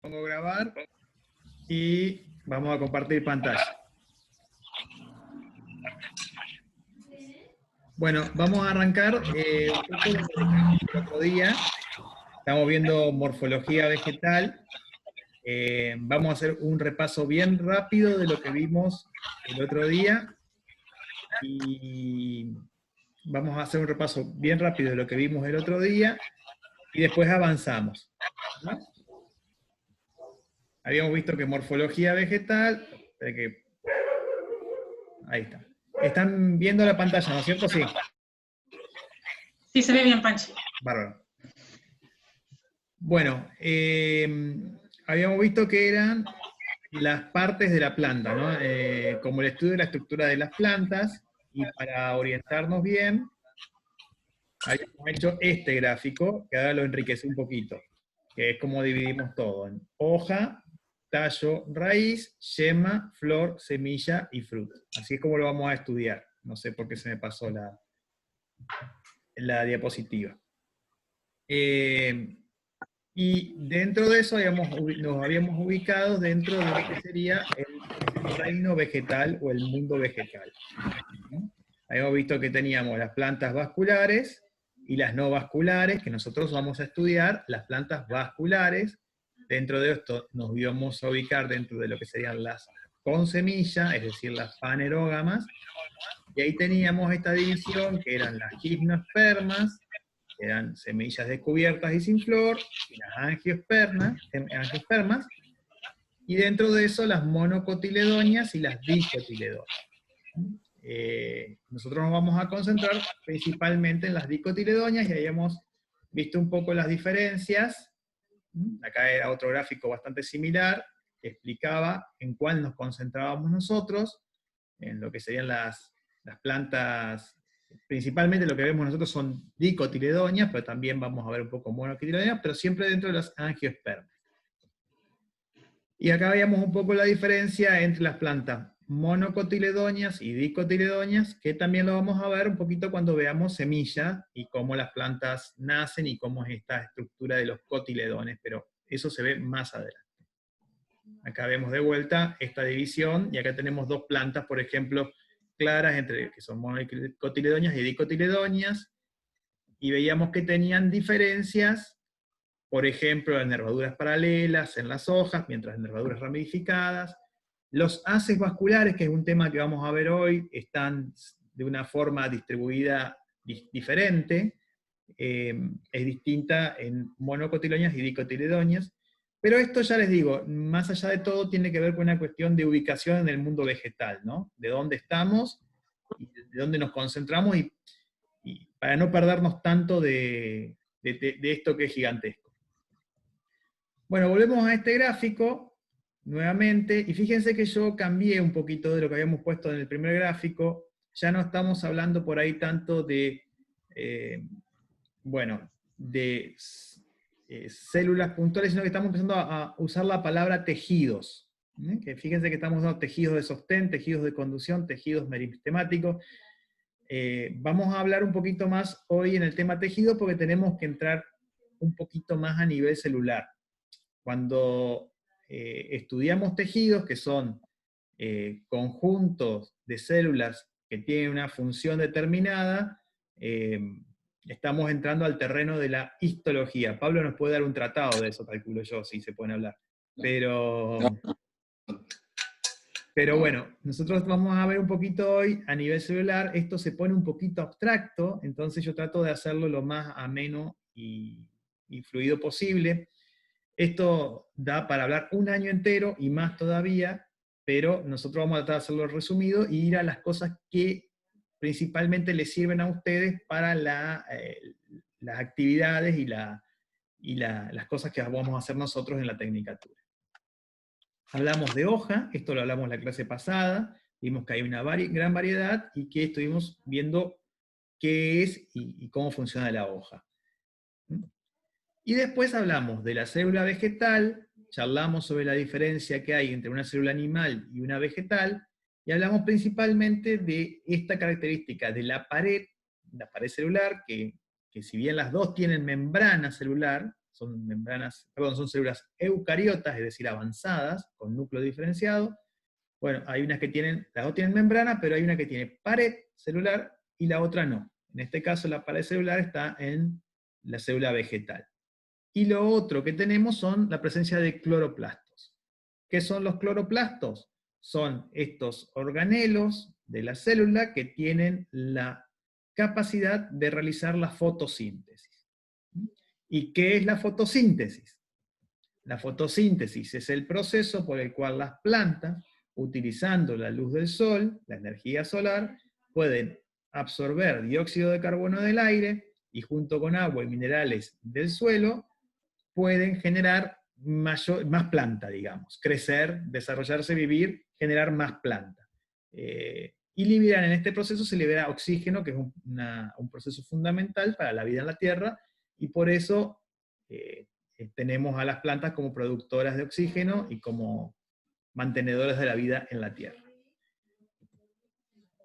Pongo grabar y vamos a compartir pantalla. Bueno, vamos a arrancar un poco donde dejamos el otro día. Estamos viendo morfología vegetal. Vamos a hacer un repaso bien rápido de lo que vimos el otro día. Y vamos a hacer un repaso bien rápido de lo que vimos el otro día. Y después avanzamos, ¿no? Habíamos visto que morfología vegetal, ahí está. Están viendo la pantalla, ¿no es cierto? Sí. Sí, se ve bien, Panchi. Bárbaro. Bueno, habíamos visto que eran las partes de la planta, ¿no? Como el estudio de la estructura de las plantas, y para orientarnos bien, habíamos hecho este gráfico, que ahora lo enriquece un poquito, que es como dividimos todo, en hoja, tallo, raíz, yema, flor, semilla y fruto. Así es como lo vamos a estudiar. No sé por qué se me pasó la diapositiva. Y dentro de eso nos habíamos ubicado dentro de lo que sería el reino vegetal o el mundo vegetal. Habíamos visto que teníamos las plantas vasculares y las no vasculares, que nosotros vamos a estudiar las plantas vasculares. Dentro de esto nos íbamos a ubicar dentro de lo que serían las con semilla, es decir, las fanerógamas, y ahí teníamos esta división que eran las gimnospermas, que eran semillas descubiertas y sin flor, y las angiospermas, y dentro de eso las monocotiledonias y las dicotiledonias. Nosotros nos vamos a concentrar principalmente en las dicotiledonias, y habíamos visto un poco las diferencias. Acá era otro gráfico bastante similar, que explicaba en cuál nos concentrábamos nosotros, en lo que serían las plantas. Principalmente lo que vemos nosotros son dicotiledonias, pero también vamos a ver un poco monocotiledonias, pero siempre dentro de las angiospermas. Y acá veíamos un poco la diferencia entre las plantas monocotiledonias y dicotiledonias, que también lo vamos a ver un poquito cuando veamos semilla, y cómo las plantas nacen y cómo es esta estructura de los cotiledones, pero eso se ve más adelante. Acá vemos de vuelta esta división, y acá tenemos dos plantas, por ejemplo, claras, entre que son monocotiledonias y dicotiledonias, y veíamos que tenían diferencias, por ejemplo, las nervaduras paralelas en las hojas, mientras las nervaduras ramificadas. Los haces vasculares, que es un tema que vamos a ver hoy, están de una forma distribuida diferente, es distinta en monocotiledonias y dicotiledonias, pero esto ya les digo, más allá de todo, tiene que ver con una cuestión de ubicación en el mundo vegetal, ¿no? De dónde estamos, y de dónde nos concentramos, y para no perdernos tanto de esto que es gigantesco. Bueno, volvemos a este gráfico, nuevamente, y fíjense que yo cambié un poquito de lo que habíamos puesto en el primer gráfico. Ya no estamos hablando por ahí tanto de, células puntuales, sino que estamos empezando a usar la palabra tejidos. Que fíjense que estamos usando tejidos de sostén, tejidos de conducción, tejidos meristemáticos. Vamos a hablar un poquito más hoy en el tema tejido, porque tenemos que entrar un poquito más a nivel celular. Cuando estudiamos tejidos, que son conjuntos de células que tienen una función determinada, estamos entrando al terreno de la histología. Pablo nos puede dar un tratado de eso, calculo yo, si se pueden hablar. Pero bueno, nosotros vamos a ver un poquito hoy a nivel celular. Esto se pone un poquito abstracto, entonces yo trato de hacerlo lo más ameno y fluido posible. Esto da para hablar un año entero y más todavía, pero nosotros vamos a tratar de hacerlo resumido y ir a las cosas que principalmente les sirven a ustedes para las actividades y las cosas que vamos a hacer nosotros en la tecnicatura. Hablamos de hoja, esto lo hablamos en la clase pasada, vimos que hay una gran variedad, y que estuvimos viendo qué es y cómo funciona la hoja. Y después hablamos de la célula vegetal, charlamos sobre la diferencia que hay entre una célula animal y una vegetal, y hablamos principalmente de esta característica de la pared celular, que si bien las dos tienen membrana celular, son membranas, perdón, son células eucariotas, es decir, avanzadas, con núcleo diferenciado. Bueno, hay unas que tienen, las dos tienen membrana, pero hay una que tiene pared celular y la otra no. En este caso la pared celular está en la célula vegetal. Y lo otro que tenemos son la presencia de cloroplastos. ¿Qué son los cloroplastos? Son estos organelos de la célula que tienen la capacidad de realizar la fotosíntesis. ¿Y qué es la fotosíntesis? La fotosíntesis es el proceso por el cual las plantas, utilizando la luz del sol, la energía solar, pueden absorber dióxido de carbono del aire y junto con agua y minerales del suelo, pueden generar más planta, digamos, crecer, desarrollarse, vivir, generar más planta. Y liberan, en este proceso se libera oxígeno, que es un proceso fundamental para la vida en la Tierra, y por eso tenemos a las plantas como productoras de oxígeno y como mantenedoras de la vida en la Tierra.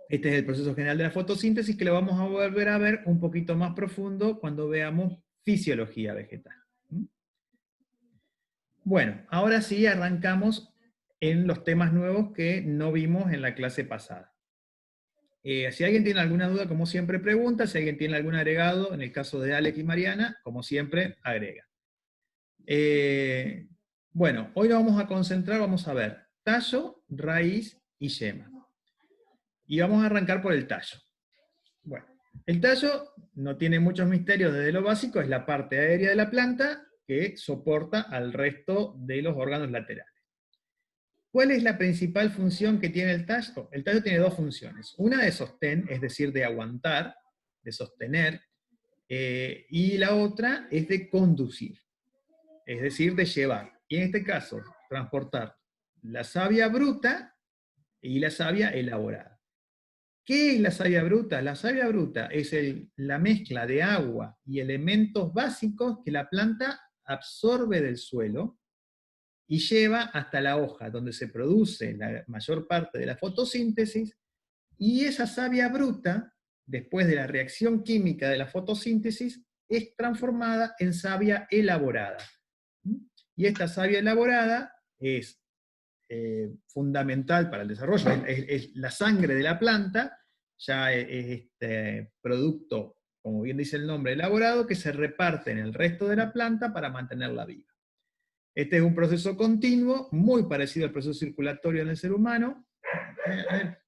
Este es el proceso general de la fotosíntesis, que lo vamos a volver a ver un poquito más profundo cuando veamos fisiología vegetal. Bueno, ahora sí arrancamos en los temas nuevos que no vimos en la clase pasada. Si alguien tiene alguna duda, como siempre pregunta, si alguien tiene algún agregado, en el caso de Alex y Mariana, como siempre, agrega. Bueno, hoy nos vamos a concentrar, vamos a ver tallo, raíz y yema. Y vamos a arrancar por el tallo. Bueno, el tallo no tiene muchos misterios desde lo básico, es la parte aérea de la planta que soporta al resto de los órganos laterales. ¿Cuál es la principal función que tiene el tallo? El tallo tiene dos funciones. Una de sostén, es decir, de aguantar, de sostener, y la otra es de conducir, es decir, de llevar. Y en este caso, transportar la savia bruta y la savia elaborada. ¿Qué es la savia bruta? La savia bruta es la mezcla de agua y elementos básicos que la planta absorbe del suelo y lleva hasta la hoja, donde se produce la mayor parte de la fotosíntesis, y esa savia bruta, después de la reacción química de la fotosíntesis, es transformada en savia elaborada. Y esta savia elaborada es fundamental para el desarrollo, es la sangre de la planta, ya es este producto, como bien dice el nombre, elaborado, que se reparte en el resto de la planta para mantenerla viva. Este es un proceso continuo, muy parecido al proceso circulatorio en el ser humano.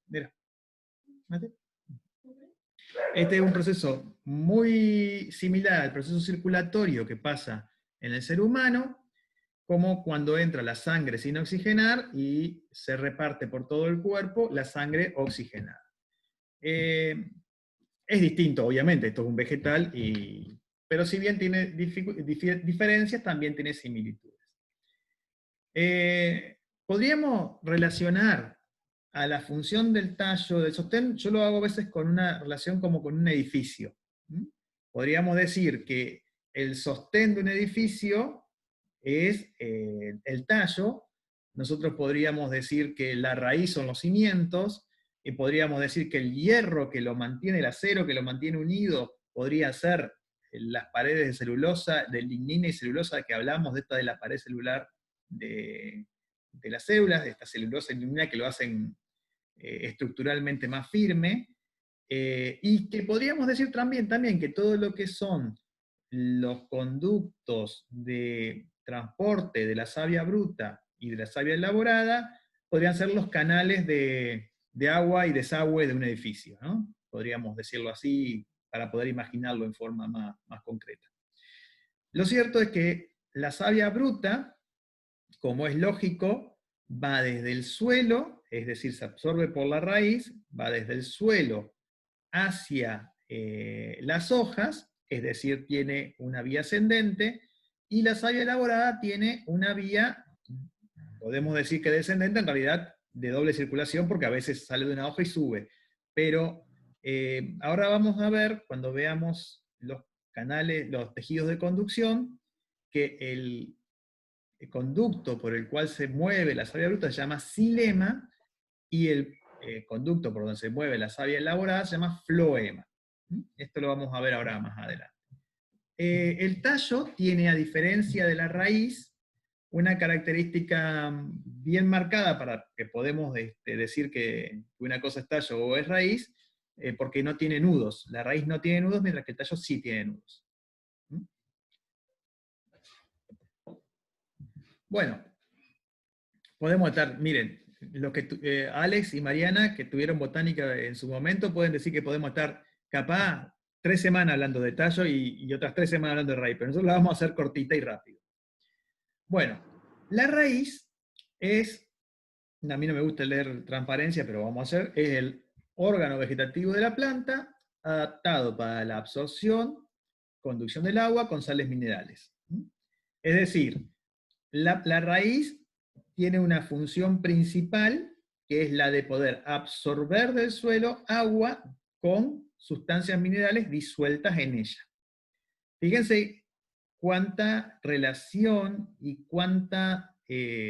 Mira. Este es un proceso muy similar al proceso circulatorio que pasa en el ser humano, como cuando entra la sangre sin oxigenar y se reparte por todo el cuerpo la sangre oxigenada. Es distinto, obviamente, esto es un vegetal, pero si bien tiene diferencias, también tiene similitudes. Podríamos relacionar a la función del tallo, del sostén, yo lo hago a veces con una relación como con un edificio. Podríamos decir que el sostén de un edificio es el tallo, nosotros podríamos decir que la raíz son los cimientos, y podríamos decir que el hierro que lo mantiene, el acero que lo mantiene unido, podría ser las paredes de celulosa, de lignina y celulosa que hablamos, de esta de la pared celular de las células, de esta celulosa y lignina que lo hacen estructuralmente más firme, y que podríamos decir también que todo lo que son los conductos de transporte de la savia bruta y de la savia elaborada podrían ser los canales de agua y desagüe de un edificio, ¿no? Podríamos decirlo así para poder imaginarlo en forma más concreta. Lo cierto es que la savia bruta, como es lógico, va desde el suelo, es decir, se absorbe por la raíz, va desde el suelo hacia las hojas, es decir, tiene una vía ascendente, y la savia elaborada tiene una vía, podemos decir que descendente, en realidad de doble circulación, porque a veces sale de una hoja y sube. Pero ahora vamos a ver, cuando veamos los canales, los tejidos de conducción, que el conducto por el cual se mueve la savia bruta se llama xilema, y el conducto por donde se mueve la savia elaborada se llama floema. Esto lo vamos a ver ahora más adelante. el tallo tiene, a diferencia de la raíz, una característica bien marcada para que podemos decir que una cosa es tallo o es raíz, porque no tiene nudos. La raíz no tiene nudos, mientras que el tallo sí tiene nudos. ¿Mm? Bueno, podemos estar, miren, los que, Alex y Mariana, que tuvieron botánica en su momento, pueden decir que podemos estar capaz 3 semanas hablando de tallo y otras 3 semanas hablando de raíz, pero nosotros la vamos a hacer cortita y rápido. Bueno, la raíz es, a mí no me gusta leer transparencia, pero vamos a hacer, es el órgano vegetativo de la planta adaptado para la absorción, conducción del agua con sales minerales. Es decir, la raíz tiene una función principal, que es la de poder absorber del suelo agua con sustancias minerales disueltas en ella. Fíjense cuánta relación y cuánta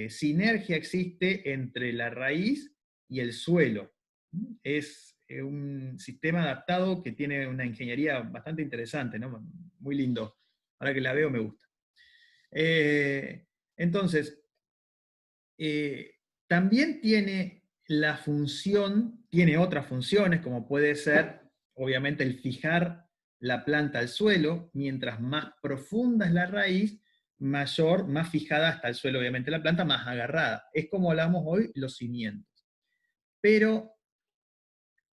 sinergia existe entre la raíz y el suelo. Es un sistema adaptado que tiene una ingeniería bastante interesante, ¿no? Muy lindo. Ahora que la veo me gusta. Entonces, también tiene la función, tiene otras funciones, como puede ser, obviamente, el fijar la planta al suelo. Mientras más profunda es la raíz, mayor, más fijada está el suelo, obviamente, la planta, más agarrada. Es como hablamos hoy, los cimientos. Pero,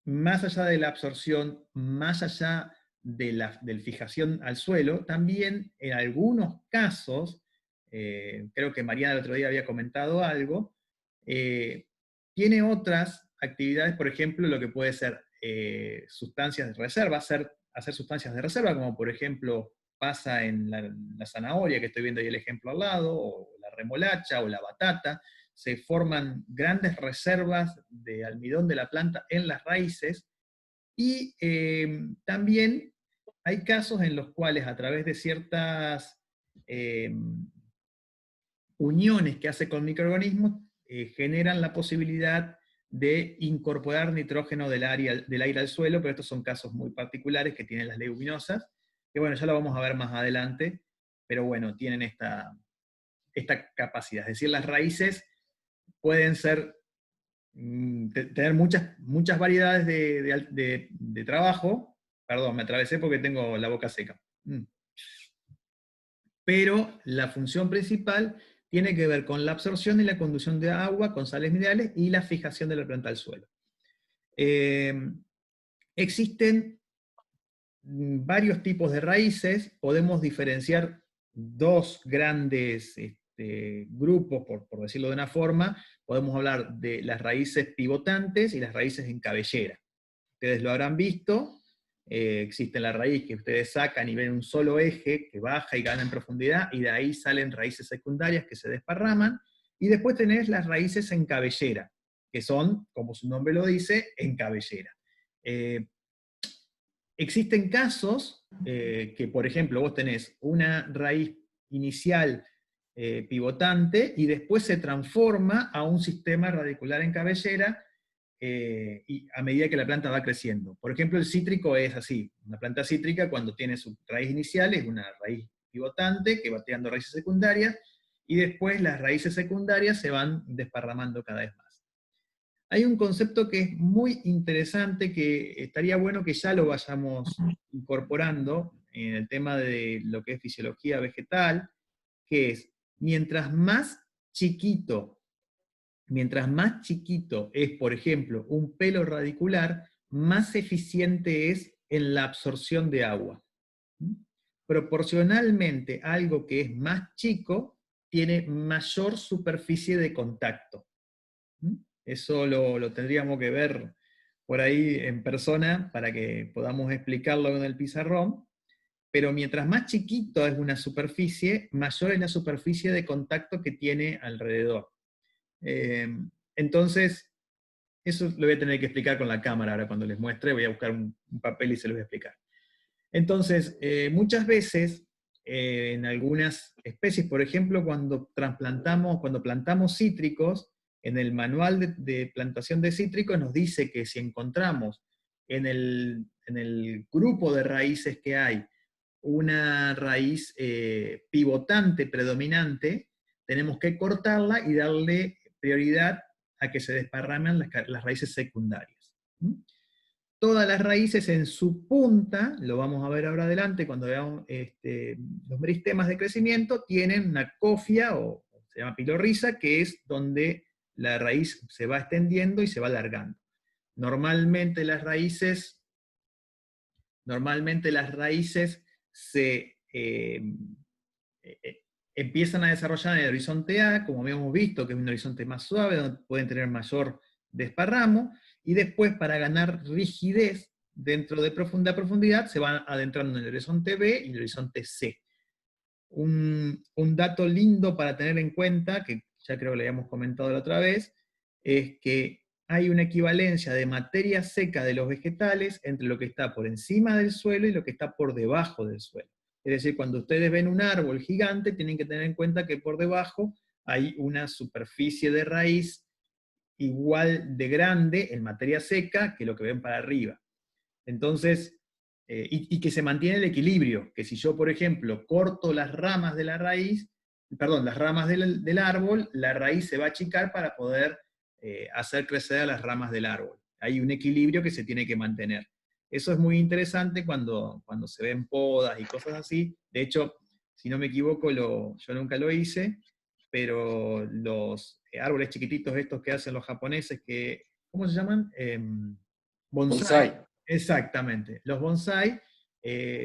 más allá de la absorción, más allá de la fijación al suelo, también en algunos casos, creo que Mariana el otro día había comentado algo, tiene otras actividades, por ejemplo, lo que puede ser sustancias de reserva, hacer sustancias de reserva, como por ejemplo pasa en la zanahoria, que estoy viendo ahí el ejemplo al lado, o la remolacha, o la batata. Se forman grandes reservas de almidón de la planta en las raíces, y también hay casos en los cuales a través de ciertas uniones que hace con microorganismos, generan la posibilidad de incorporar nitrógeno del aire al suelo, pero estos son casos muy particulares que tienen las leguminosas, que bueno, ya lo vamos a ver más adelante, pero bueno, tienen esta capacidad. Es decir, las raíces pueden ser, tener muchas variedades de trabajo. Perdón, me atravesé porque tengo la boca seca. Pero la función principal tiene que ver con la absorción y la conducción de agua con sales minerales y la fijación de la planta al suelo. Existen varios tipos de raíces. Podemos diferenciar dos grandes grupos, por decirlo de una forma. Podemos hablar de las raíces pivotantes y las raíces en cabellera. Ustedes lo habrán visto. Existe la raíz que ustedes sacan y ven un solo eje que baja y gana en profundidad, y de ahí salen raíces secundarias que se desparraman, y después tenés las raíces en cabellera, que son, como su nombre lo dice, en cabellera. Existen casos que, por ejemplo, vos tenés una raíz inicial pivotante y después se transforma a un sistema radicular en cabellera, y a medida que la planta va creciendo. Por ejemplo, el cítrico es así. Una planta cítrica, cuando tiene su raíz inicial, es una raíz pivotante que va tirando raíces secundarias, y después las raíces secundarias se van desparramando cada vez más. Hay un concepto que es muy interesante, que estaría bueno que ya lo vayamos incorporando en el tema de lo que es fisiología vegetal, que es, mientras más chiquito es, por ejemplo, un pelo radicular, más eficiente es en la absorción de agua. Proporcionalmente, algo que es más chico tiene mayor superficie de contacto. Eso lo tendríamos que ver por ahí en persona para que podamos explicarlo en el pizarrón, pero mientras más chiquito es una superficie, mayor es la superficie de contacto que tiene alrededor. Entonces, eso lo voy a tener que explicar con la cámara ahora cuando les muestre. Voy a buscar un papel y se lo voy a explicar. Entonces, muchas veces, en algunas especies, por ejemplo, cuando plantamos cítricos, en el manual de plantación de cítricos nos dice que si encontramos en el grupo de raíces que hay una raíz pivotante, predominante, tenemos que cortarla y darle prioridad a que se desparramen las raíces secundarias. ¿Mm? Todas las raíces en su punta, lo vamos a ver ahora adelante cuando veamos los meristemas de crecimiento, tienen una cofia, o se llama pilorriza, que es donde la raíz se va extendiendo y se va alargando. Normalmente las raíces se empiezan a desarrollar en el horizonte A, como habíamos visto, que es un horizonte más suave, donde pueden tener mayor desparramo, y después, para ganar rigidez dentro de profundidad, se van adentrando en el horizonte B y el horizonte C. Un dato lindo para tener en cuenta, que ya creo que lo habíamos comentado la otra vez, es que hay una equivalencia de materia seca de los vegetales entre lo que está por encima del suelo y lo que está por debajo del suelo. Es decir, cuando ustedes ven un árbol gigante, tienen que tener en cuenta que por debajo hay una superficie de raíz igual de grande en materia seca que lo que ven para arriba. Entonces, y que se mantiene el equilibrio, que si yo, por ejemplo, corto las ramas de la raíz, perdón, las ramas del árbol, la raíz se va a achicar para poder hacer crecer a las ramas del árbol. Hay un equilibrio que se tiene que mantener. Eso es muy interesante cuando se ven podas y cosas así. De hecho, si no me equivoco, yo nunca lo hice, pero los árboles chiquititos estos que hacen los japoneses, ¿cómo se llaman? Bonsai. Exactamente. Los bonsai,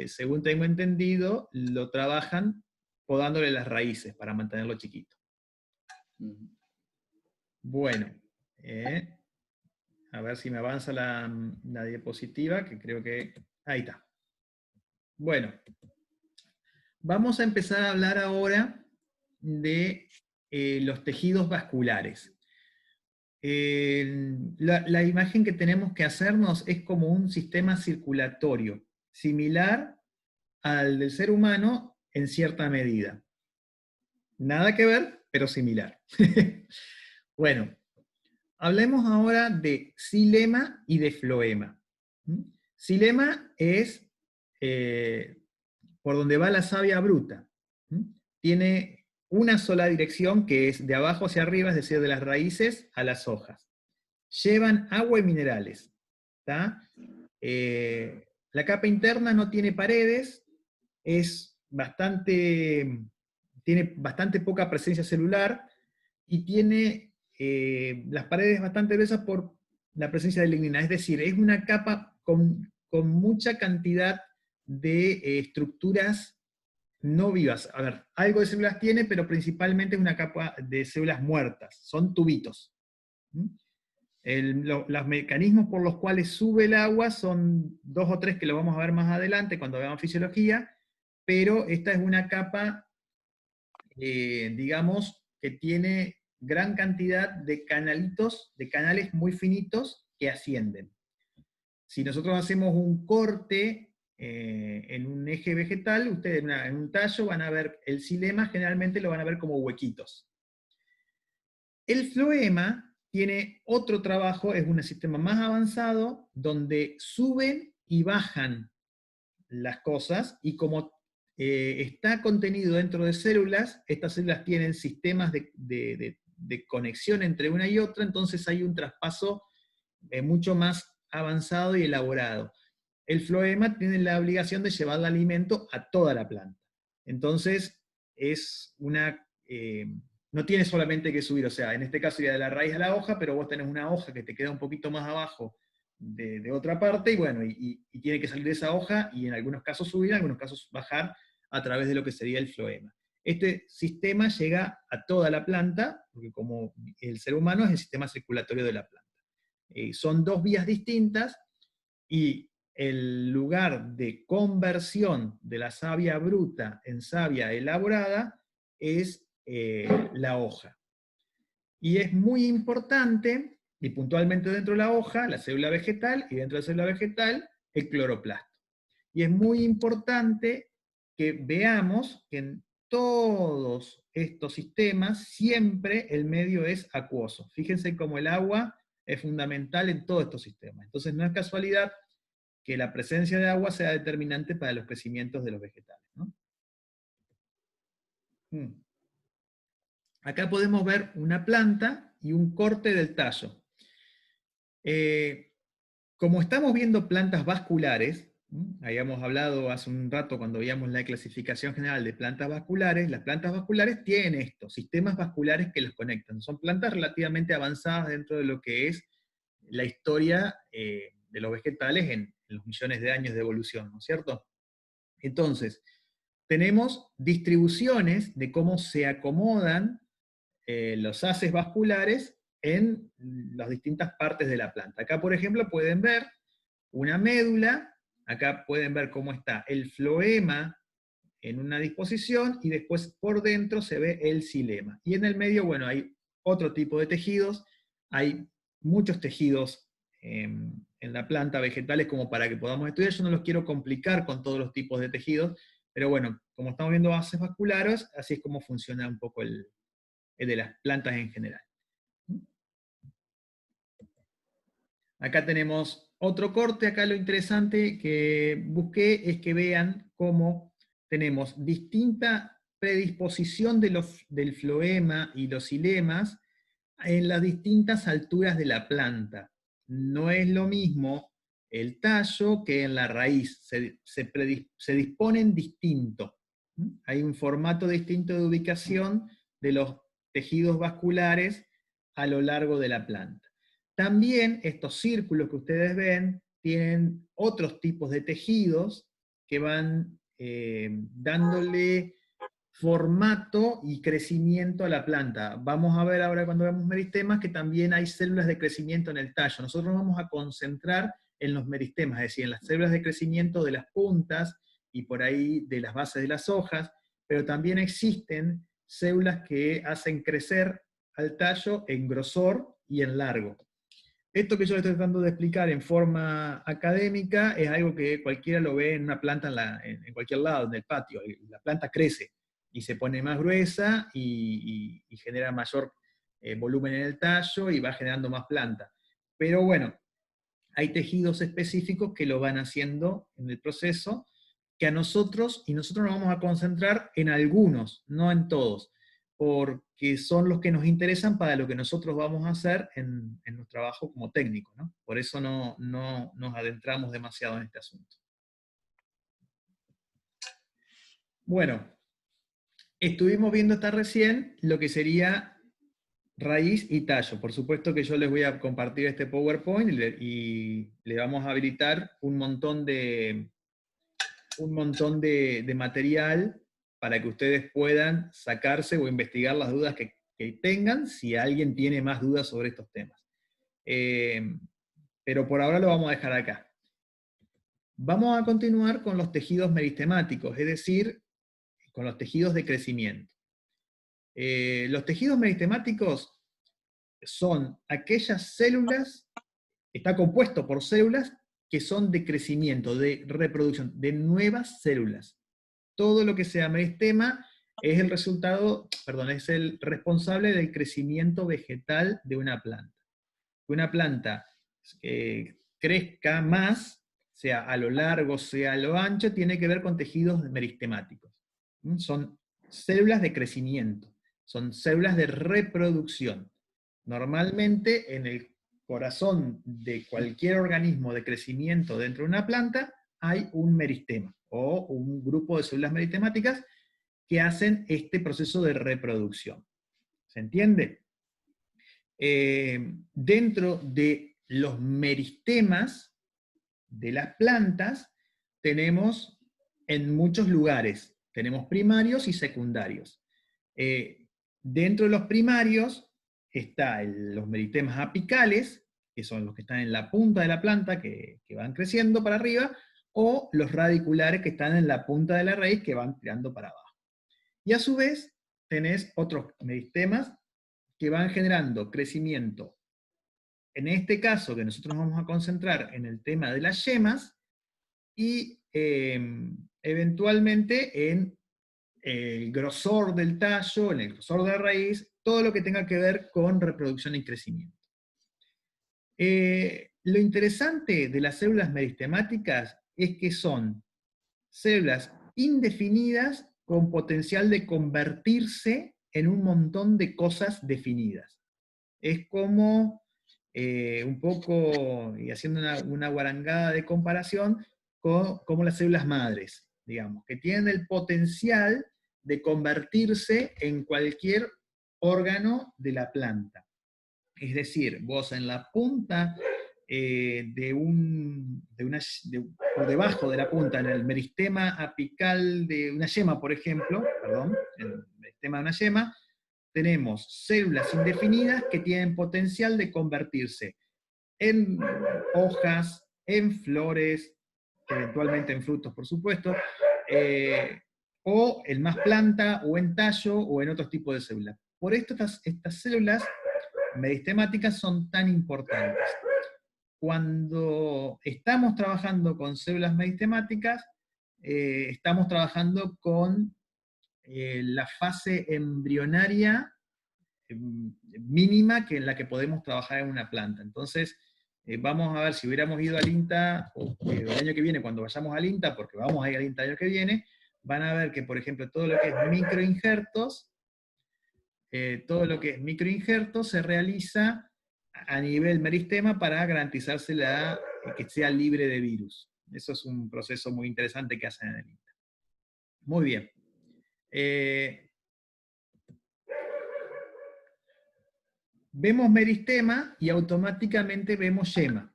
según tengo entendido, lo trabajan podándole las raíces para mantenerlo chiquito. Bueno, a ver si me avanza la diapositiva, que creo que... Ahí está. Bueno, vamos a empezar a hablar ahora de los tejidos vasculares. La imagen que tenemos que hacernos es como un sistema circulatorio, similar al del ser humano en cierta medida. Nada que ver, pero similar. Bueno, hablemos ahora de xilema y de floema. Xilema es por donde va la savia bruta. Tiene una sola dirección, que es de abajo hacia arriba, es decir, de las raíces a las hojas. Llevan agua y minerales. La capa interna no tiene paredes, tiene bastante poca presencia celular, y tiene las paredes bastante gruesas por la presencia de lignina. Es decir, es una capa con mucha cantidad de estructuras no vivas. A ver, algo de células tiene, pero principalmente es una capa de células muertas. Son tubitos. Los mecanismos por los cuales sube el agua son 2 o 3 que lo vamos a ver más adelante cuando veamos fisiología, pero esta es una capa, digamos, que tiene gran cantidad de canalitos, de canales muy finitos que ascienden. Si nosotros hacemos un corte en un eje vegetal, ustedes en un tallo van a ver el xilema, generalmente lo van a ver como huequitos. El floema tiene otro trabajo, es un sistema más avanzado, donde suben y bajan las cosas, y como está contenido dentro de células, estas células tienen sistemas de conexión entre una y otra, entonces hay un traspaso mucho más avanzado y elaborado. El floema tiene la obligación de llevar el alimento a toda la planta. Entonces, no tiene solamente que subir, o sea, en este caso iría de la raíz a la hoja, pero vos tenés una hoja que te queda un poquito más abajo de otra parte, y bueno, y tiene que salir de esa hoja, y en algunos casos subir, en algunos casos bajar, a través de lo que sería el floema. Este sistema llega a toda la planta, porque como el ser humano es el sistema circulatorio de la planta. Son 2 vías distintas, y el lugar de conversión de la savia bruta en savia elaborada es la hoja. Y es muy importante, y puntualmente dentro de la hoja, la célula vegetal, y dentro de la célula vegetal, el cloroplasto. Y es muy importante que veamos que en todos estos sistemas siempre el medio es acuoso. Fíjense cómo el agua es fundamental en todos estos sistemas. Entonces no es casualidad que la presencia de agua sea determinante para los crecimientos de los vegetales, ¿no? Acá podemos ver una planta y un corte del tallo. Como estamos viendo plantas vasculares, habíamos hablado hace un rato cuando veíamos la clasificación general de plantas vasculares, las plantas vasculares tienen estos sistemas vasculares que los conectan. Son plantas relativamente avanzadas dentro de lo que es la historia de los vegetales en los millones de años de evolución, ¿no es cierto? Entonces, tenemos distribuciones de cómo se acomodan los haces vasculares en las distintas partes de la planta. Acá, por ejemplo, pueden ver una médula, acá pueden ver cómo está el floema en una disposición, y después por dentro se ve el xilema. Y en el medio, bueno, hay otro tipo de tejidos, hay muchos tejidos en la planta, vegetales, como para que podamos estudiar. Yo no los quiero complicar con todos los tipos de tejidos, pero bueno, como estamos viendo haces vasculares, así es como funciona un poco el de las plantas en general. Acá tenemos otro corte. Acá lo interesante que busqué es que vean cómo tenemos distinta predisposición del floema y los xilemas en las distintas alturas de la planta. No es lo mismo el tallo que en la raíz, se disponen distinto. Hay un formato distinto de ubicación de los tejidos vasculares a lo largo de la planta. También estos círculos que ustedes ven tienen otros tipos de tejidos que van dándole formato y crecimiento a la planta. Vamos a ver ahora cuando vemos meristemas que también hay células de crecimiento en el tallo. Nosotros nos vamos a concentrar en los meristemas, es decir, en las células de crecimiento de las puntas y por ahí de las bases de las hojas, pero también existen células que hacen crecer al tallo en grosor y en largo. Esto que yo le estoy tratando de explicar en forma académica es algo que cualquiera lo ve en una planta en cualquier lado, en el patio. La planta crece y se pone más gruesa y genera mayor volumen en el tallo y va generando más planta. Pero bueno, hay tejidos específicos que lo van haciendo en el proceso, que a nosotros, y nosotros nos vamos a concentrar en algunos, no en todos, porque son los que nos interesan para lo que nosotros vamos a hacer en nuestro trabajo como técnico, ¿no? Por eso no nos adentramos demasiado en este asunto. Bueno, estuvimos viendo hasta recién lo que sería raíz y tallo. Por supuesto que yo les voy a compartir este PowerPoint y le vamos a habilitar un montón de material para que ustedes puedan sacarse o investigar las dudas que tengan, si alguien tiene más dudas sobre estos temas. Pero por ahora lo vamos a dejar acá. Vamos a continuar con los tejidos meristemáticos, es decir, con los tejidos de crecimiento. Los tejidos meristemáticos son aquellas células, está compuesto por células que son de crecimiento, de reproducción, de nuevas células. Todo lo que sea meristema es el resultado, perdón, es el responsable del crecimiento vegetal de una planta. Que una planta crezca más, sea a lo largo, sea a lo ancho, tiene que ver con tejidos meristemáticos. Son células de crecimiento, son células de reproducción. Normalmente en el corazón de cualquier organismo de crecimiento dentro de una planta hay un meristema, o un grupo de células meristemáticas que hacen este proceso de reproducción. ¿Se entiende? Dentro de los meristemas de las plantas tenemos en muchos lugares, tenemos primarios y secundarios. Dentro de los primarios están los meristemas apicales, que son los que están en la punta de la planta, que van creciendo para arriba, o los radiculares que están en la punta de la raíz, que van tirando para abajo. Y a su vez tenés otros meristemas que van generando crecimiento. En este caso, que nosotros nos vamos a concentrar en el tema de las yemas, y eventualmente en el grosor del tallo, en el grosor de la raíz, todo lo que tenga que ver con reproducción y crecimiento. lo interesante de las células meristemáticas es que son células indefinidas con potencial de convertirse en un montón de cosas definidas. Es como, un poco, y haciendo una guarangada de comparación, como las células madres, digamos, que tienen el potencial de convertirse en cualquier órgano de la planta. Es decir, vos en la punta por debajo de la punta, en el meristema apical de una yema, por ejemplo, perdón, el meristema de una yema, tenemos células indefinidas que tienen potencial de convertirse en hojas, en flores, eventualmente en frutos, por supuesto, o en más planta, o en tallo, o en otros tipos de células. Por esto estas células meristemáticas son tan importantes. Cuando estamos trabajando con células meristemáticas, estamos trabajando con la fase embrionaria mínima en la que podemos trabajar en una planta. Entonces, vamos a ver si hubiéramos ido al INTA, o el año que viene, cuando vayamos al INTA, porque vamos a ir al INTA el año que viene, van a ver que, por ejemplo, todo lo que es microinjertos se realiza a nivel meristema para garantizarse que sea libre de virus. Eso es un proceso muy interesante que hacen en el INTA. Muy bien. Vemos meristema y automáticamente vemos yema.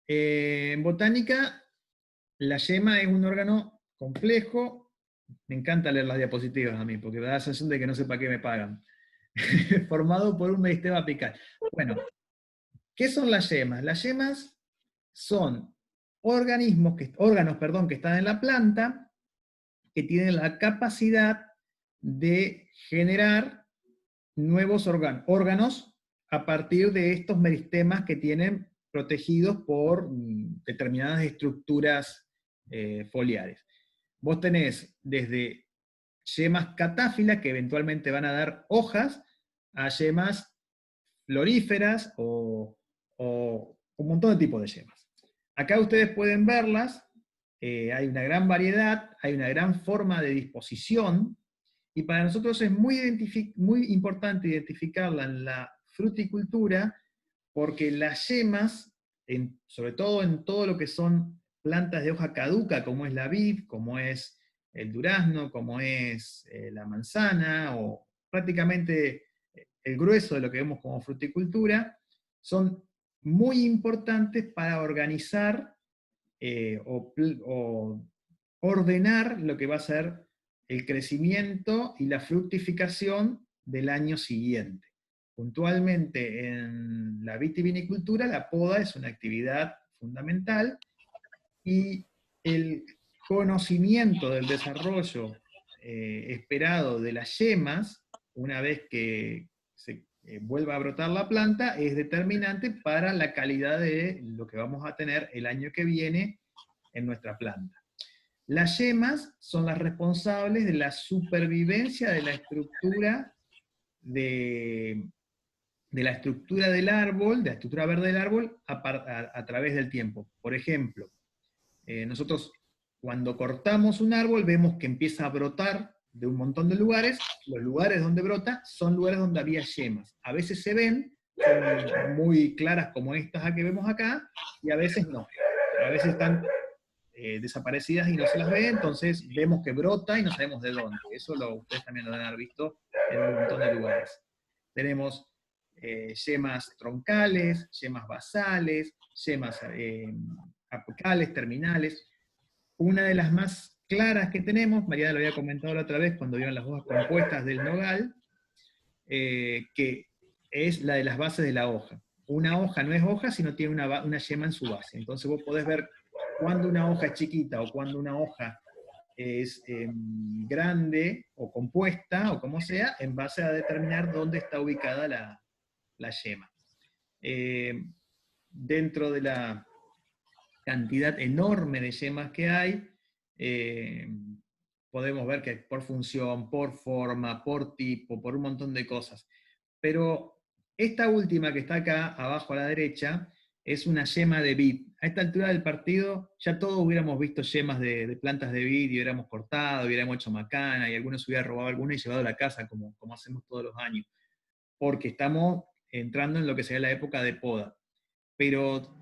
En botánica, la yema es un órgano complejo. Me encanta leer las diapositivas a mí, porque me da la sensación de que no sé para qué me pagan. Formado por un meristema apical. Bueno, ¿qué son las yemas? Las yemas son órganos que están en la planta, que tienen la capacidad de generar nuevos órganos a partir de estos meristemas que tienen protegidos por determinadas estructuras foliares. Vos tenés desde yemas catáfilas, que eventualmente van a dar hojas, a yemas floríferas o un montón de tipos de yemas. Acá ustedes pueden verlas, hay una gran variedad, hay una gran forma de disposición, y para nosotros es muy importante identificarla en la fruticultura, porque las yemas, sobre todo en todo lo que son plantas de hoja caduca, como es la vid, como es el durazno, como es la manzana, o prácticamente el grueso de lo que vemos como fruticultura, son muy importantes para organizar o ordenar lo que va a ser el crecimiento y la fructificación del año siguiente. Puntualmente en la vitivinicultura la poda es una actividad fundamental, y el conocimiento del desarrollo esperado de las yemas, una vez que se vuelva a brotar la planta, es determinante para la calidad de lo que vamos a tener el año que viene en nuestra planta. Las yemas son las responsables de la supervivencia de la estructura del árbol, de la estructura verde del árbol, a través del tiempo. Por ejemplo, nosotros cuando cortamos un árbol vemos que empieza a brotar de un montón de lugares. Los lugares donde brota son lugares donde había yemas. A veces se ven, son muy claras como estas que vemos acá, y a veces no. A veces están desaparecidas y no se las ve, entonces vemos que brota y no sabemos de dónde. Eso ustedes también lo deben haber visto en un montón de lugares. Tenemos yemas troncales, yemas basales, yemas apicales, terminales. Una de las más claras que tenemos, Mariana lo había comentado la otra vez cuando vieron las hojas compuestas del nogal, que es la de las bases de la hoja. Una hoja no es hoja, sino tiene una yema en su base. Entonces vos podés ver cuando una hoja es chiquita o cuando una hoja es grande o compuesta, o como sea, en base a determinar dónde está ubicada la yema. Dentro de la cantidad enorme de yemas que hay, podemos ver que por función, por forma, por tipo, por un montón de cosas. Pero esta última que está acá, abajo a la derecha, es una yema de vid. A esta altura del partido ya todos hubiéramos visto yemas de plantas de vid y hubiéramos cortado, hubiéramos hecho macana, y algunos hubiera robado alguna y llevado a la casa, como hacemos todos los años, porque estamos entrando en lo que sería la época de poda. Pero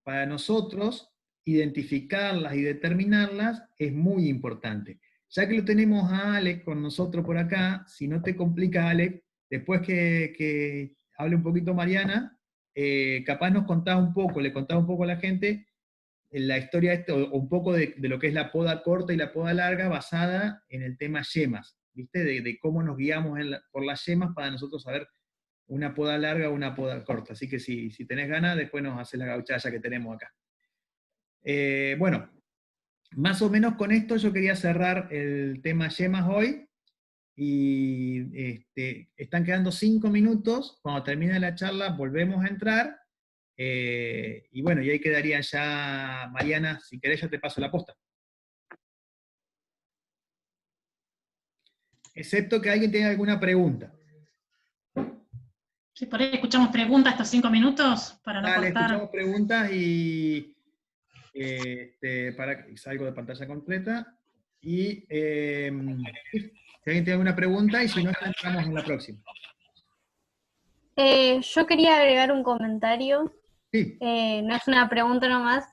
para nosotros, identificarlas y determinarlas es muy importante. Ya que lo tenemos a Alex con nosotros por acá, si no te complica, Alex, después que hable un poquito Mariana, capaz nos contás un poco, le contás un poco a la gente la historia, o un poco de lo que es la poda corta y la poda larga basada en el tema yemas, ¿viste? De cómo nos guiamos por las yemas para nosotros saber una poda larga o una poda corta. Así que si tenés ganas, después nos haces la gauchalla que tenemos acá. Bueno, más o menos con esto yo quería cerrar el tema yemas hoy, y están quedando 5 minutos, cuando termine la charla volvemos a entrar, y bueno, y ahí quedaría ya, Mariana, si querés ya te paso la posta. Excepto que alguien tenga alguna pregunta. Sí, por ahí escuchamos preguntas estos 5 minutos para no Dale, cortar. escuchamos preguntas y para que salgo de pantalla completa. Y si alguien tiene alguna pregunta, y si no, ya entramos en la próxima. Yo quería agregar un comentario. Sí. No es una pregunta nomás.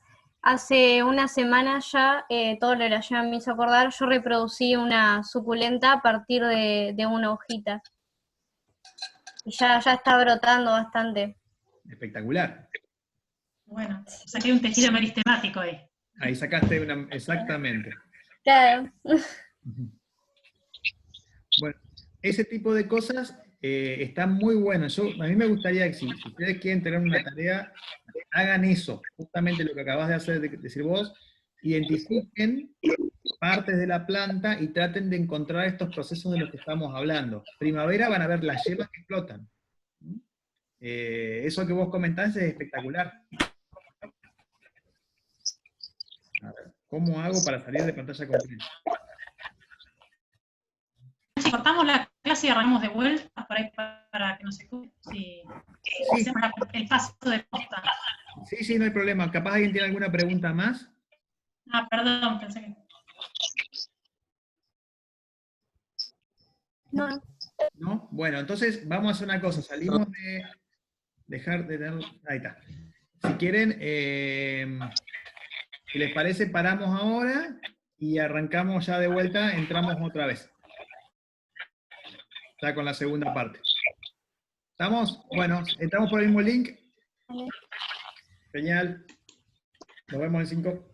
Hace una semana ya, todo lo de la llama me hizo acordar, yo reproducí una suculenta a partir de una hojita. Y ya está brotando bastante. Espectacular. Bueno, saqué un tejido meristemático ahí. Ahí sacaste una, exactamente. Claro. Bueno, ese tipo de cosas está muy bueno. A mí me gustaría que si ustedes quieren tener una tarea, hagan eso, justamente lo que acabas de hacer, de decir vos, identifiquen partes de la planta y traten de encontrar estos procesos de los que estamos hablando. Primavera van a ver las yemas que explotan. Eso que vos comentás es espectacular. A ver, ¿cómo hago para salir de pantalla completa? Si cortamos la clase y arrancamos de vuelta por ahí para que nos escuche, si hacemos el paso de posta. Sí, no hay problema. ¿Capaz alguien tiene alguna pregunta más? Ah, perdón, pensé que... No. ¿No? Bueno, entonces vamos a hacer una cosa. Salimos de dejar de tener... Ahí está. Si quieren, si les parece, paramos ahora y arrancamos ya de vuelta, entramos otra vez. Ya con la segunda parte. ¿Estamos? Bueno, entramos por el mismo link. Genial. Nos vemos en 5.